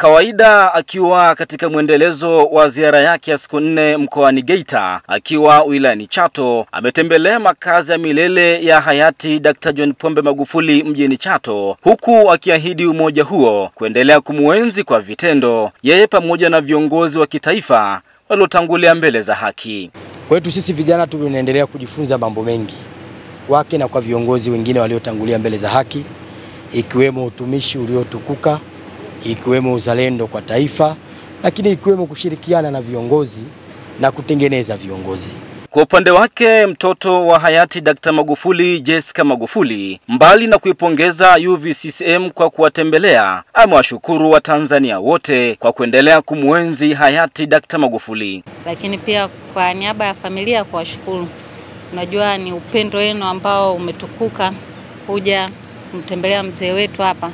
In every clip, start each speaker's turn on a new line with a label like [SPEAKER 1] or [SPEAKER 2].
[SPEAKER 1] Kawaida akiwa katika mwendelezo wa ziara yake ya siku 4 mkoani Geita, akiwa wilayani Chato, ametembelea makazi ya milele ya hayati Dr. John Pombe Magufuli mjini Chato, huku akiahidi umoja huo kuendelea kumuenzi kwa vitendo yeye pamoja na viongozi wa kitaifa waliotangulia mbele za haki.
[SPEAKER 2] Kwetu sisi vijana tunaendelea kujifunza mambo mengi wake na kwa viongozi wengine waliotangulia mbele za haki, ikiwemo utumishi uliotukuka, ikiwemo uzalendo kwa taifa, lakini ikiwemo kushirikiana na viongozi na kutengeneza viongozi.
[SPEAKER 1] Kwa upande wake, mtoto wa hayati Dr. Magufuli, Jessica Magufuli, mbali na kuipongeza UVCCM kwa kuwatembelea, amewashukuru Watanzania wote kwa kuendelea kumuenzi hayati Dr. Magufuli.
[SPEAKER 3] Lakini pia kwa niaba ya familia kuwashukuru. Unajua ni upendo wenu ambao umetukuka kuja kumtembelea mzee wetu hapa.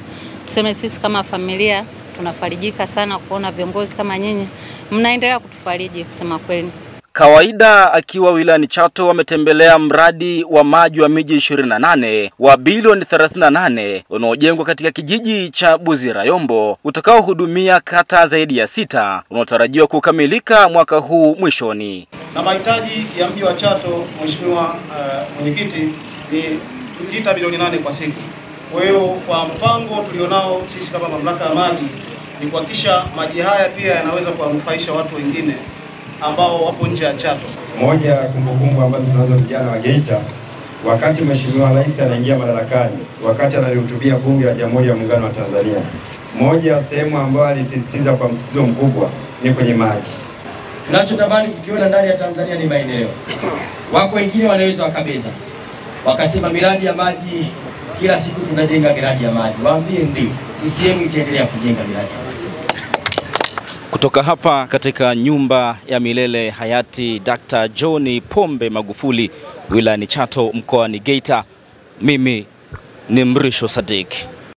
[SPEAKER 3] Tuseme sisi kama familia tunafarijika sana kuona viongozi kama nyinyi mnaendelea kutufariji kusema kweli.
[SPEAKER 1] Kawaida akiwa wilayani Chato wametembelea mradi wa maji wa miji 28 wa bilioni 38 unaojengwa katika kijiji cha Buzirayombo utakaohudumia kata zaidi ya 6 unaotarajiwa kukamilika mwaka huu mwishoni.
[SPEAKER 4] Na mahitaji ya mji wa Chato, Mheshimiwa Mwenyekiti, ni lita bilioni 8 kwa siku. Kwa hiyo kwa mpango tulionao sisi kama mamlaka ya maji ni kuhakikisha maji haya pia yanaweza kuwanufaisha watu wengine ambao wapo nje ya Chato.
[SPEAKER 5] Moja ya kumbukumbu ambazo tunazo vijana wa Geita, wakati Mheshimiwa Rais anaingia madarakani, wakati analihutubia Bunge la Jamhuri ya Muungano wa Tanzania, moja ya sehemu ambayo alisisitiza kwa msisitizo mkubwa ni kwenye maji.
[SPEAKER 6] Tunachotamani kukiona ndani ya Tanzania ni maendeleo. Wako wengine wanaweza wakabeza, wakasema miradi ya maji, kila siku tunajenga miradi ya maji. Waambie ndio, CCM itaendelea kujenga miradi.
[SPEAKER 1] Kutoka hapa katika nyumba ya milele hayati Dr. John Pombe Magufuli wilayani Chato mkoani Geita, mimi ni Mrisho Sadik.